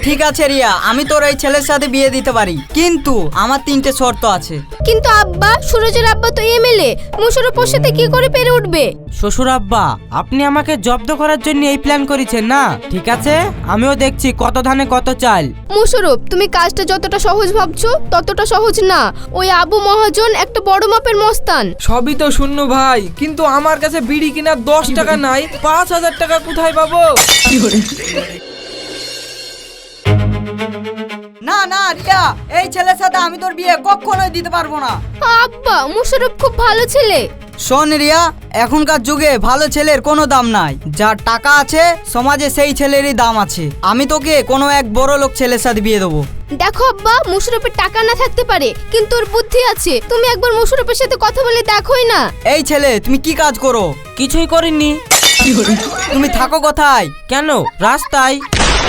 ঠিক আছে রিয়া, আমি তোর এই ছেলের সাথে বিয়ে দিতে পারি, কিন্তু আমার 3টে শর্ত আছে। কিন্তু আব্বা, সুরজের আব্বা তো এমএলএ, মুশারফের সাথে কি করে পেরে উঠবে? শ্বশুর আব্বা, আপনি আমাকে জব্দ করার জন্য এই প্ল্যান করেছেন না? ঠিক আছে, আমিও দেখছি কত ধানে কত চাল। মুশারফ, তুমি কাজটা যতটা সহজ ভাবছো ততটা সহজ না। ওই আবু মহাজন একটা বড় মাপের মস্তান। সবই তো শূন্য ভাই, কিন্তু আমার কাছে বিড়ি কেনার 10 টাকা নাই, 5,000 টাকা কোথায় পাবো? না না রিয়া, এই ছেলের সাথে আমি তোর বিয়ে কখনোই দিতে পারবো না। আব্বা, মুশারফ খুব ভালো ছেলে। শোন রিয়া, এখনকার যুগে ভালো ছেলের কোনো দাম নাই। যার টাকা আছে সমাজে সেই ছেলেরই দাম আছে। আমি তোকে কোনো এক বড় লোক ছেলের সাথে বিয়ে দেবো। দেখো আব্বা, মুশারফের টাকা না থাকতে পারে, কিন্তু ওর বুদ্ধি আছে। তুমি একবার মুশারফের সাথে কথা বলে দেখোই না। এই ছেলে, তুমি কি কাজ করো? কিছুই করিনি। তুমি থাকো কোথায়? কেন? রাস্তায়।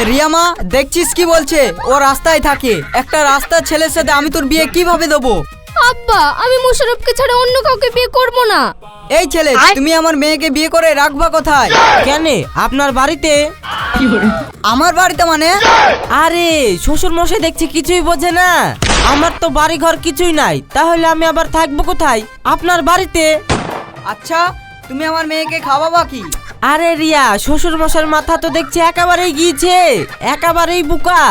রিয়া মা, দেখছিস কি বলছে? ও রাস্তায় থাকে। একটা রাস্তার ছেলের সাথে আমি তোর বিয়ে কিভাবে দেবো? আব্বা, আমি মুশারফকে ছাড়া অন্য কাউকে বিয়ে করব না। এই ছেলে, তুমি আমার মেয়েকে বিয়ে করে রাখবা কোথায়? কেন? আপনার বাড়িতে। আমার বাড়িতে মানে? আরে শ্বশুর মশাই দেখছি কিছুই বোঝে না। আমার তো বাড়ি ঘর কিছুই নাই, তাহলে আমি আবার থাকবো কোথায়? আপনার বাড়িতে। আচ্ছা, তুমি আমার মেয়েকে খাওয়াবা কি? আরে রিয়া, শ্বশুর মশাইয়ের মাথা তো দেখছি একেবারেই গিয়েছে, একেবারেই বোকা।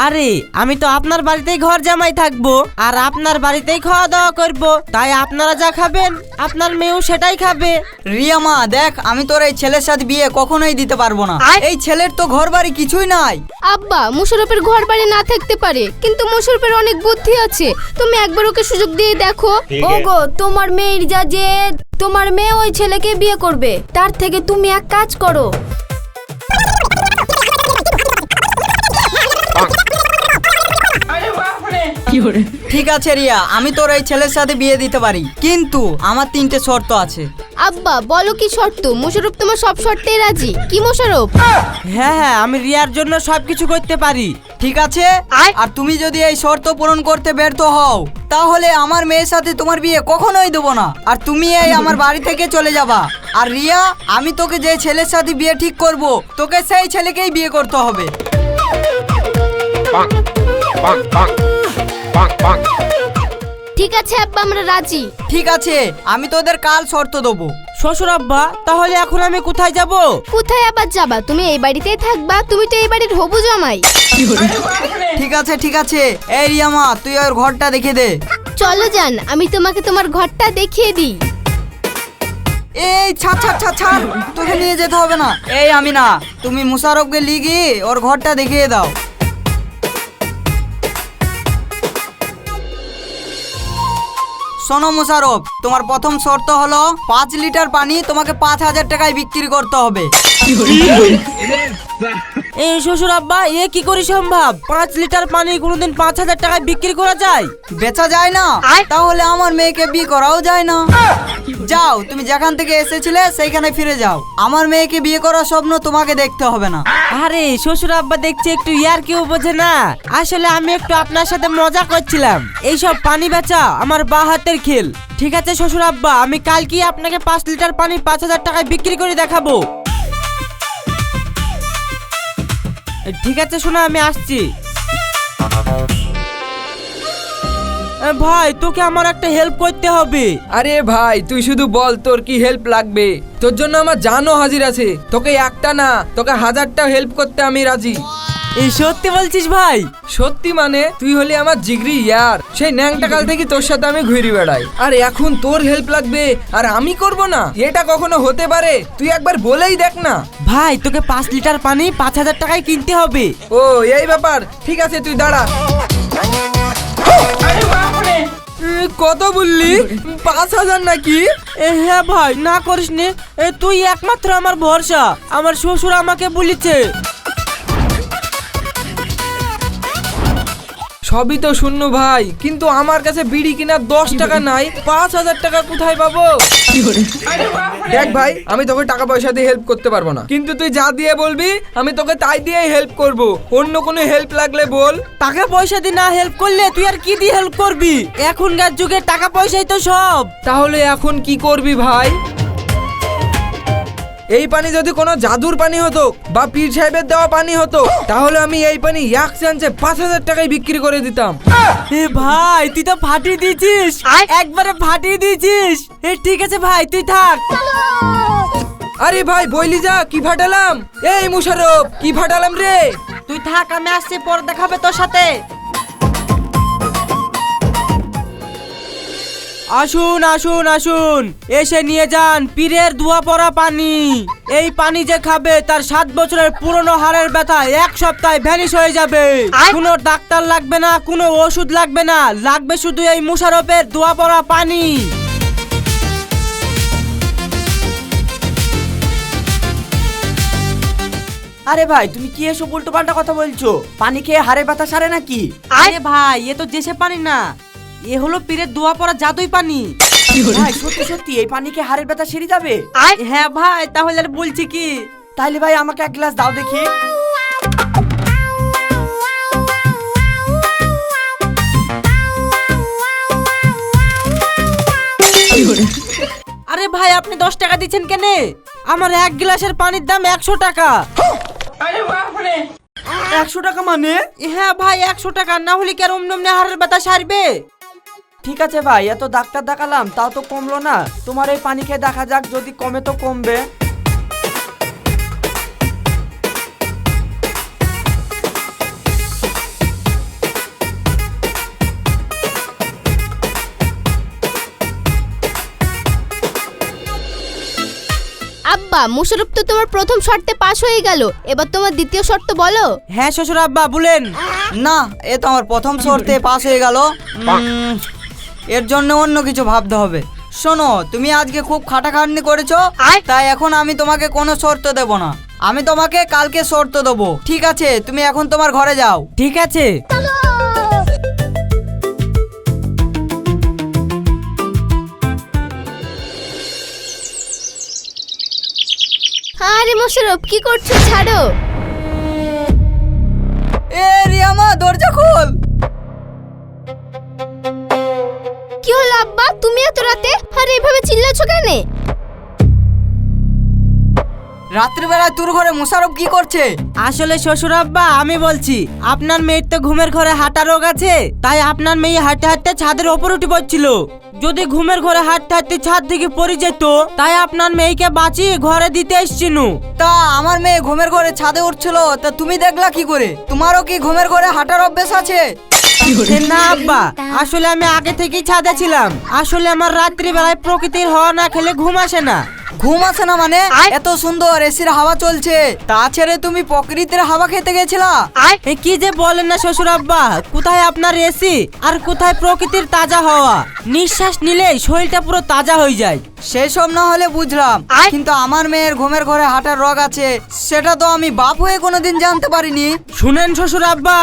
আরে আমি তো আপনার বাড়িতেই ঘর জামাই থাকবো, আর আপনার বাড়িতেই খাওয়া দাওয়া করবো, তাই আপনারা যা খাবেন আপনার মেয়েও সেটাই খাবে। রিয়া মা, দেখ, আমি তোর এই ছেলের সাথে বিয়ে কখনোই দিতে পারবো না। এই ছেলের তো ঘর বাড়ি কিছুই নাই। আব্বা, মুশারফের ঘর বাড়ি না থাকতে পারে, কিন্তু মুশারফের অনেক বুদ্ধি আছে। তুমি একবার ওকে সুযোগ দিয়ে দেখো। ওগো, তোমার মেয়ের যা জেদ, তোমার মেয়ে ওই ছেলেকে বিয়ে করবে। তার থেকে তুমি এক কাজ করো। ঠিক আছে রিয়া, আমি তোর এই ছেলের সাথে বিয়ে দিতে পারি, কিন্তু আমার 3টে শর্ত আছে। আব্বা, বলো কি শর্ত? মুশারফ তোমার সব শর্তেই রাজি। কি মুশারফ? হ্যাঁ হ্যাঁ, আমি রিয়ার জন্য সবকিছু করতে পারি। ঠিক আছে, আর তুমি যদি এই শর্ত পূরণ করতে ব্যর্থ হও, তাহলে আমার মেয়ের সাথে তোমার বিয়ে কখনোই দেবো না, আর তুমি এই আমার বাড়ি থেকে চলে যাবা। আর রিয়া, আমি তোকে যে ছেলের সাথে বিয়ে ঠিক করব, তোকে সেই ছেলেকেই বিয়ে করতে হবে। ঠিক আছে আব্বা, আমরা রাজি। ঠিক আছে, আমি তোদের কাল শর্ত দেবো। শ্বশুর আব্বা, তাহলে এখন আমি কোথায় যাব? কোথায় আবার যাবা? তুমি এই বাড়িতেই থাকবা, তুমি তো এই বাড়ির হবু জামাই। ঠিক আছে ঠিক আছে, এই রিয়া মা, তুই ওর ঘরটা দেখে দে। চলো যান, আমি তোমাকে তোমার ঘরটা দেখিয়ে দিই। এই ছাড় ছাড় ছাড় ছাড়, তোকে নিয়ে যেতে হবে না। এই আমি না, তুমি মুশারফকে লিগি ওর ঘরটা দেখিয়ে দাও। শোনো মুশারফ, তোমার প্রথম শর্ত হলো 5 লিটার পানি তোমাকে 5,000 টাকায় বিক্রি করতে হবে। এই শ্বশুর আব্বা, এ কি করে সম্ভব? 5 লিটার পানি কোনোদিন 5,000 টাকায় বিক্রি করা যায়? বেচা যায় না? তাহলে আমার মেয়েকে বিয়ে করাও যায় না। যাও, তুমি যেখান থেকে এসেছিলে সেইখানে ফিরে যাও। আমার মেয়েকে বিয়ে করার স্বপ্ন তোমাকে দেখতে হবে না। আরে শ্বশুর আব্বা দেখছি একটু ইয়ার কেউ বোঝে না। আসলে আমি একটু আপনার সাথে মজা করছিলাম। এইসব পানি বেচা আমার বা হাতের খেল। ঠিক আছে শ্বশুর আব্বা, আমি কালকে আপনাকে 5 লিটার পানি 5,000 টাকায় বিক্রি করে দেখাবো। ঠিক আছে শোনা, আমি আসছি। ভাই, তোকে আমার একটা হেল্প করতে হবে। আরে ভাই, তুই শুধু বল তোর কি হেল্প লাগবে। তোর জন্য আমার জানও হাজির আছে। তোকে একটা না, তোকে 1000টা হেল্প করতে আমি রাজি। এই সত্যি বলছিস ভাই? সত্যি মানে, তুই হলি আমার জিগরি ইয়ার। সেই ন্যাংটা কাল থেকে তোর সাথে আমি ঘুরে বেড়াই, আর এখন তোর হেল্প লাগবে আর আমি করব না? এটা কখনো হতে পারে? তুই একবার বলেই দেখ না। ভাই, তোকে 5 লিটার পানি 5,000 টাকায় কিনতে হবে। ও এই ব্যাপার, ঠিক আছে তুই দাঁড়া। কত বললি? 5,000 নাকি? হ্যাঁ ভাই, না করিস নে। তুই একমাত্র আমার ভরসা। আমার শ্বশুর আমাকে বলেছে। সবই তো শূন্য ভাই, কিন্তু আমার কাছে বিড়ি কেনার 10 টাকা নাই, 5,000 টাকা কোথায় পাবো? দেখ ভাই, আমি তোকে টাকা পয়সা দিয়ে হেল্প করতে পারবো না, কিন্তু তুই যা দিয়ে বলবি আমি তোকে তাই দিয়ে হেল্প করব। অন্য কোনো হেল্প লাগলে বল। টাকা পয়সা দিয়ে না হেল্প করলে তুই আর কি দিয়ে হেল্প করবি? এখনকার যুগে টাকা পয়সাই তো সব। তাহলে এখন কি করবি ভাই? এই পানি যদি কোনো জাদুর পানি হতো বা পীর সাহেবের দেওয়া পানি হতো, তাহলে আমি এই পানি এক চান্সে 5,000 টাকায় বিক্রি করে দিতাম। এ ভাই তুই তো ফাটিয়ে দিয়েছিস, একবারে ফাটিয়ে দিয়েছিস। এ ঠিক আছে ভাই তুই থাক। আরে ভাই বইলি যা, কি ফাটালাম? এই মুশারফ, কি ফাটালাম রে? তুই থাক, আমি আসছি, পরে দেখাবে তোর সাথে। আসুন আসুন আসুন, এসে নিয়ে যান পীরের ধোয়া পড়া পানি। এই পানি যে খাবে তার 7 বছরের পুরনো হাড়ের ব্যথা 1 সপ্তাহে ভ্যানিশ হয়ে যাবে। কোনো ডাক্তার লাগবে না, কোনো ওষুধ লাগবে না, লাগবে শুধু এই মুশারফের ধোয়া পড়া পানি। আরে ভাই তুমি কি এসব উল্টো পাল্টা কথা বলছো? পানি খেয়ে হাড়ের ব্যথা সারে নাকি? আরে ভাই এ তো দেশে পানি না, এ হলো পীরের ধোয়া পড়া জাদুই পানি। ভাই সত্যি সত্যি এই পানি খেয়ে হাড়ের ব্যথা সেরে যাবে? হ্যাঁ ভাই, তাহলে আর বলছি কি? তাইলে ভাই আমাকে 1 গ্লাস দাও দেখি। আরে ভাই আপনি 10 টাকা দিচ্ছেন কেন? আমার 1 গ্লাসের পানির দাম 100 টাকা। 100 টাকা মানে? হ্যাঁ ভাই 100 টাকা, না হলে কি আর অমনি হাড়ের ব্যথা সারবে? ঠিক আছে ভাই, এত ডাক্তার দেখালাম তাও তো কমলো না। তোমার এই পানি খেয়ে দেখা যাক, যদি কমে তো কমবে। আব্বা, মুশারফ তো তোমার প্রথম শর্তে পাশ হয়ে গেল, এবার তোমার দ্বিতীয় শর্ত বলো। হ্যাঁ শ্বশুর আব্বা বলেন। না, এ তো আমার প্রথম শর্তে পাস হয়ে গেল। এর জন্য অন্য কিছু ভাবতে হবে। শোনো, তুমি আজকে খুব খাটাখাটনি করেছো, তাই এখন আমি তোমাকে কোনো শর্ত দেব না। আমি তোমাকে কালকে শর্ত দেবো, ঠিক আছে? তুমি এখন তোমার ঘরে যাও। ঠিক আছে। আরে মুশারফ কি করছো, ছাড়ো। এ রিয়ামা, দরজা খোল। কি হলো আব্বা, তুমি এত রাতে আর এইভাবে চিল্লাছো কেন? রাত্রিবেলায় তোর ঘরে মুশারফ কি করছে? আসলে শ্বশুর আব্বা আমি বলছি, আপনার মেয়ের তো ঘুমের ঘরে হাঁটা রোগ আছে, তাই আপনার মেয়ে হাঁটতে হাঁটতে ছাদের ওপর উঠে পড়ছিল। যদি ঘুমের ঘরে হাঁটতে হাঁটতে ছাদ থেকে পড়ে যেত, তাই আপনার মেয়েকে বাঁচিয়ে ঘরে দিতে এসছিনু। তা আমার মেয়ে ঘুমের ঘরে ছাদে উঠছিল, তা তুমি দেখলা কি করে? তোমারও কি ঘুমের ঘরে হাঁটার অভ্যেস আছে? না আব্বা, আসলে আমি আগে থেকেই ছাদে ছিলাম। আসলে আমার রাত্রি বেলায় প্রকৃতির হাওয়া না খেলে ঘুম আসে না। ঘুম আসে না মানে? এত সুন্দর এসির হাওয়া চলছে, তা ছেড়ে তুমি প্রকৃতির হাওয়া খেতে গেছিলা? এ কি যে বলেন না শ্বশুর আব্বা, কোথায় আপনার এসি আর কোথায় প্রকৃতির তাজা হাওয়া? নিঃশ্বাস নিলেই শরীরটা পুরো তাজা হয়ে যায়। সেসব না হলে বুঝলাম, কিন্তু আমার মেয়ের ঘুমের ঘরে হাঁটার রোগ আছে, সেটা তো আমি বাপ হয়ে কোনোদিন জানতে পারিনি। শুনেন শ্বশুর আব্বা,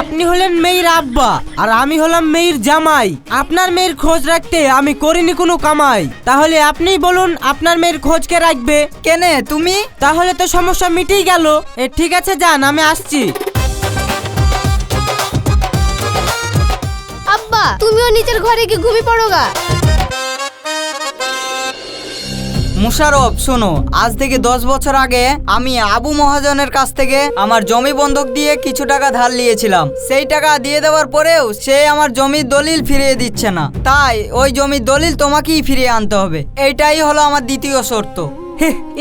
আপনি হলেন মেয়ের আব্বা আর আমি হলাম মেয়ের জামাই। আপনার মেয়ের খোঁজ রাখতে আমি করিনি কোনো কামাই। তাহলে আপনিই বলুন, আপনার মেয়ের খোঁজ কে রাখবে? কেনে তুমি? তাহলে তো সমস্যা মিটেই গেল। ঠিক আছে যান, আমি আসছি। আব্বা, তুমিও নিজের ঘরে গিয়ে ঘুমিয়ে পড়ো গা। মুশারফ শোনো, আজ থেকে 10 বছর আগে আমি আবু মহাজনের কাছ থেকে আমার জমি বন্ধক দিয়ে কিছু টাকা ধার নিয়েছিলাম। সেই টাকা দিয়ে দেওয়ার পরেও সে আমার জমির দলিল ফিরিয়ে দিচ্ছে না, তাই ওই জমির দলিল তোমাকেই ফিরিয়ে আনতে হবে। এইটাই হলো আমার দ্বিতীয় শর্ত।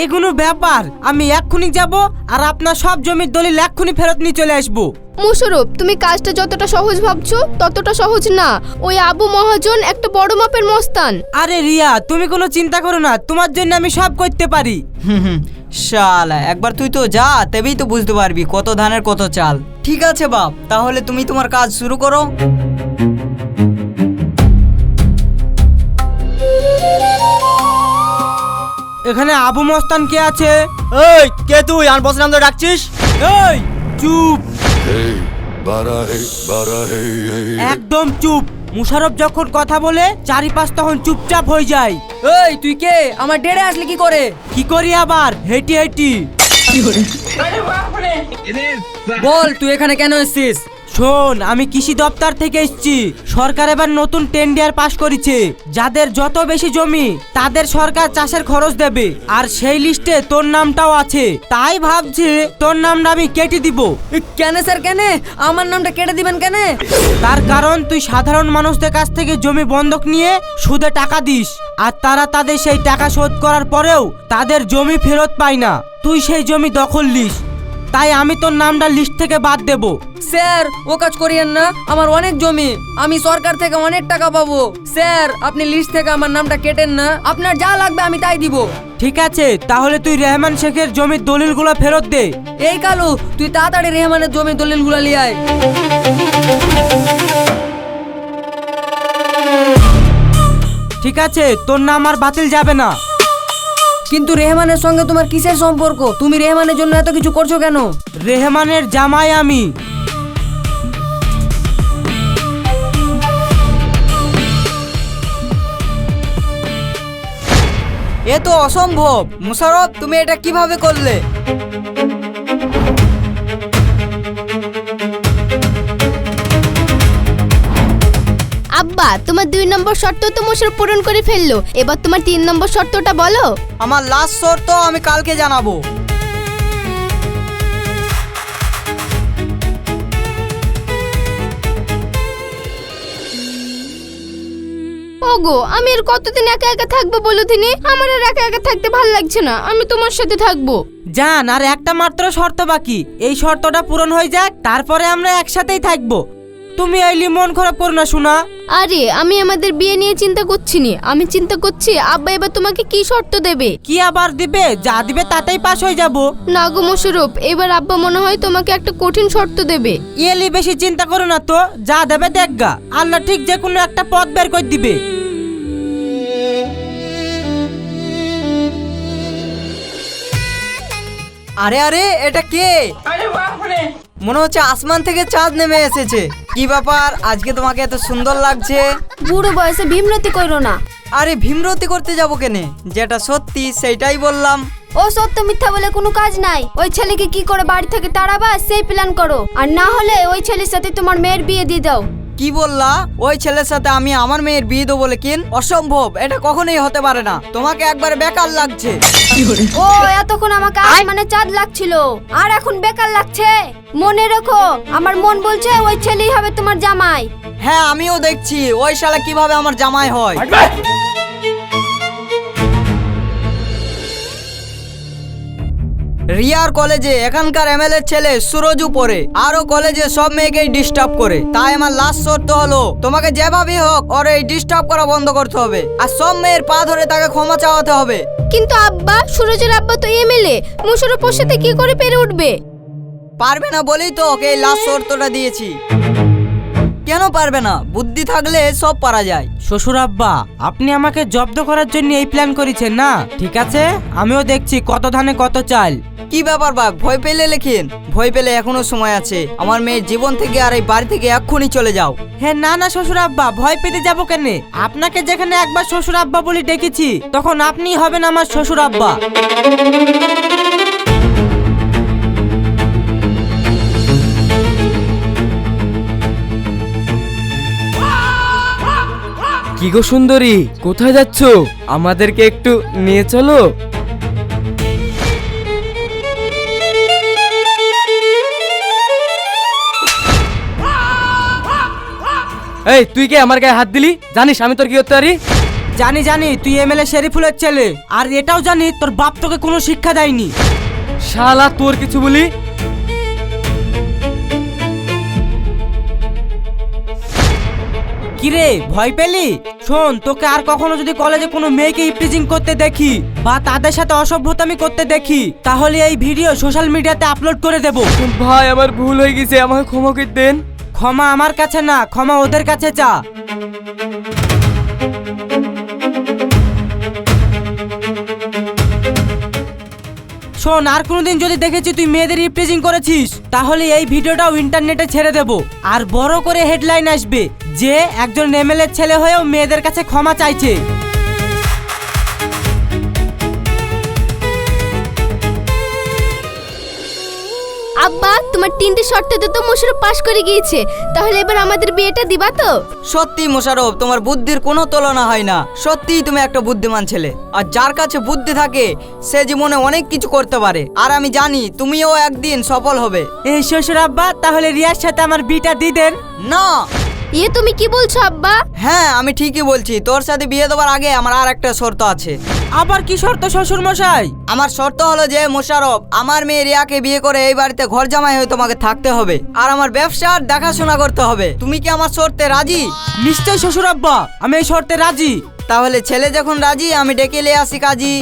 এগুলো ব্যাপার, আমি এক্ষুনি যাব আর আপনার সব জমির দলিল এক্ষুনি ফেরত নিয়ে চলে আসবো। মুশারফ, তুমি কাজটা যতটা সহজ ভাবছো ততটা সহজ না। ওই আবু মহাজন একটা বড় মাপের মস্তান। আরে রিয়া, তুমি কোনো চিন্তা করো না, তোমার জন্য আমি সব করতে পারি। শালা, একবার তুই তো যা, তবেই তো বুঝতে পারবি কত ধানের কত চাল। ঠিক আছে বাপ, তাহলে তুমি তোমার কাজ শুরু করো। এখানে আবু মস্তান কে আছে? এই কে তুই? আর বস নাম ধরে ডাকছিস? এই চুপ, বারাহে বারাহে একদম চুপ। মুশারফ যখন কথা বলে চারিপাশ তখন চুপচাপ হয়ে যায়। এই তুই কে? আমার ডেড়ে আসলি কি করে? কি করি আবার? হেঁটি হেঁটি। বল তুই এখানে কেন এসেছিস? শোন, আমি কৃষি দপ্তর থেকে এসেছি। সরকার এবার নতুন টেন্ডার পাস করেছে, যাদের যত বেশি জমি তাদের সরকার চাষের খরচ দেবে, আর সেই লিস্টে তোর নামটাও আছে। তাই ভাবছি তোর নামটা আমি কেটে দিব। কেন স্যার কেন আমার নামটা কেটে দিবেন কেন? তার কারণ তুই সাধারণ মানুষদের কাছ থেকে জমি বন্ধক নিয়ে সুদে টাকা দিস, আর তারা তাদের সেই টাকা শোধ করার পরেও তাদের জমি ফেরত পায় না। তুই সেই জমি দখল নিস, তাই আমি তোর নামটা লিস্ট থেকে বাদ দেব। স্যার ও কাজ করিয়েন না, আমার অনেক জমি, আমি সরকার থেকে অনেক টাকা পাবো। স্যার আপনি লিস্ট থেকে আমার নামটা কেটেন না, আপনার যা লাগবে আমি তাই দিব। ঠিক আছে, তাহলে তুই রেহমান শেখের জমির দলিলগুলো ফেরত দে। এই কালু তুই তাড়াতাড়ি রেহমানের জমির দলিলগুলো নিয়ে আয়। ঠিক আছে, তোর নাম আর বাতিল যাবে না। কিন্তু রেহমানের সঙ্গে তোমার কিসের সম্পর্ক? তুমি রেহমানের জন্য এত কিছু করছো কেন? রেহমানের জামাই আমি। এ তো অসম্ভব। মুশারফ, তুমি এটা কিভাবে করলে? আব্বা, তোমার 2 নম্বর শর্ত তো মোশাররফ পূরণ করে ফেললো, এবার তোমার 3 নম্বর শর্তটা বলো। আমার লাস্ট শর্ত আমি কালকে জানাবো। ওগো, আমি আর কতদিন একা একা থাকবো বলো দিনে? আমার আর একা একা থাকতে ভালো লাগছে না, আমি তোমার সাথে থাকবো। জান, আর একটা মাত্র শর্ত বাকি, এই শর্তটা পূরণ হয়ে যাক, তারপরে আমরা একসাথেই থাকবো। তুমি আইলি মন খারাপ করো না শোনা। আরে আমি আমাদের বিয়ে নিয়ে চিন্তা করছি নি, আমি চিন্তা করছি আব্বা এবার তোমাকে কি শর্ত দেবে। কি আবার দিবে? যা দিবে তাতেই পাস হয়ে যাব। না গো মোশাররফ, এবার আব্বা মনে হয় তোমাকে একটা কঠিন শর্ত দেবে। এলি বেশি চিন্তা করো না তো, যা দেবে দেখগা, আল্লাহ ঠিক যে কোনো একটা পথ বের করে দিবে। আরে আরে, এটা কে? মনে হচ্ছে আসমান থেকে চাঁদ নেমে এসেছে। কি ব্যাপার, আজকে তোমাকে এত সুন্দর লাগছে? বুড়ো বয়সে ভীমরতি করো না। আরে ভীমরতি করতে যাবো কেনে? যেটা সত্যি সেইটাই বললাম। ও সত্য মিথ্যা বলে কোনো কাজ নাই। ওই ছেলেকে কি করে বাড়ি থেকে তাড়াবা সেই প্ল্যান করো, আর না হলে ওই ছেলের সাথে তোমার মেয়ের বিয়ে দিয়ে দাও। কি বললা? ওই ছেলের সাথে আমি আমার মেয়ের বিয়ে দেবো বলে কিন? অসম্ভব, এটা কখনোই হতে পারে না। তোমাকে একবার বেকার লাগছে। ও এতক্ষণ আমাকে আসমানে চাঁদ লাগছিল, আর এখন বেকার লাগছে? মনে রেখো, আমার মন বলছে ওই ছেলেই হবে তোমার জামাই। হ্যাঁ, আমিও দেখছি ওই শালা কিভাবে আমার জামাই হয়। রিয়ার কলেজে এখানকার এমএলএ ছেলে সুরজু পড়ে, আরো কলেজে সব মেয়েকেই ডিস্টার্ব করে। তাই আমার লাস্ট শর্ত হলো, তোমাকে যেভাবেই হোক ওর এই ডিস্টার্ব করা বন্ধ করতে হবে, আর সব মেয়ের পা ধরে তাকে ক্ষমা চাওয়াতে হবে। কিন্তু আব্বা, সুরজের আব্বা তো এমএলএ, মোশাররফের সাথে কি করে পেরে উঠবে? পারবে না বলেই তো ওকে এই লাস্ট শর্তটা দিয়েছি। কেন পারবে না? বুদ্ধি থাকলে সব পারা যায়। শ্বশুর আব্বা, আপনি আমাকে জব্দ করার জন্য এই প্ল্যান করেছেন না? ঠিক আছে, আমিও দেখছি কত ধানে কত চাল। কি ব্যাপার বাপ, ভয় পেলে লেখিন? ভয় পেলে এখনো সময় আছে। আমার মেয়ের জীবন থেকে আর এই বাড়ি থেকে এক্ষুনি চলে যাও। হ্যাঁ, না না শ্বশুর আব্বা, ভয় পেতে যাবো কেন? আপনাকে যেখানে একবার শ্বশুর আব্বা বলে ডেকেছি, তখন আপনিই হবেন আমার শ্বশুর আব্বা। কি গো সুন্দরী, কোথায় যাচ্ছো? আমাদেরকে একটু নিয়ে চলো। এই তুই কে আমার গায়ে হাত দিলি? জানিস আমি তোর কি করতে পারি? জানি জানি, তুই এমএলএ শরীফুলের ছেলে, আর এটাও জানি তোর বাপ তোকে কোনো শিক্ষা দেয়নি। শালা তোর কিছু বলি? কিরে, ভয় পেলি? শোন, তোকে আর কখনো যদি কলেজে কোনো মেয়েকে ইপটিজিং করতে দেখি বা তাদের সাথে অসভ্যতামি করতে দেখি, তাহলে এই ভিডিও সোশ্যাল মিডিয়াতে আপলোড করে দেব। ভাই আমার ভুল হয়ে গেছে, আমাকে ক্ষমা করে দেন। ক্ষমা আমার কাছে না, ক্ষমা ওদের কাছে চা। শোন, আর কোনোদিন যদি দেখেছি তুই মেয়েদের ইপটিজিং করেছিস, তাহলে এই ভিডিওটাও ইন্টারনেটে ছেড়ে দেব, আর বড় করে হেডলাইন আসবে যে একজন এমএলএ ছেলে হয়েও মেয়েদের কাছে ক্ষমা চাইছে। আব্বা তোমার 3টে শর্তে তো মোশারফ পাশ করে গিয়েছে, তাহলে এবার আমাদের বিয়েটা দিবা তো? সত্যি মোশারফ, তোমার বুদ্ধির কোনো তুলনা হয় না। সত্যিই তুমি একটা বুদ্ধিমান ছেলে, আর যার কাছে বুদ্ধি থাকে সে জীবনে অনেক কিছু করতে পারে। আর আমি জানি তুমিও একদিন সফল হবে। এই শ্বশুর আব্বা, তাহলে রিয়ার সাথে আমার বিটা দিয়ে দেন। না, এ তুমি কি বলছো আব্বা? হ্যাঁ আমি ঠিকই বলছি। তোর সাথে বিয়ে দেওয়ার আগে আমার আর একটা শর্ত আছে। আবার কি শর্ত শ্বশুর মশাই? আমার শর্ত হলো যে মোশারফ, আমার মেয়ে রিয়াকে বিয়ে করে এই বাড়িতে ঘর জামাই হয়ে তোমাকে থাকতে হবে, আর আমার ব্যবসার দেখাশোনা করতে হবে। তুমি কি আমার শর্তে রাজি? নিশ্চয় শ্বশুর আব্বা, আমি এই শর্তে রাজি। তাহলে ছেলে যখন রাজি, আমি ডেকে নিয়ে আসি কাজী।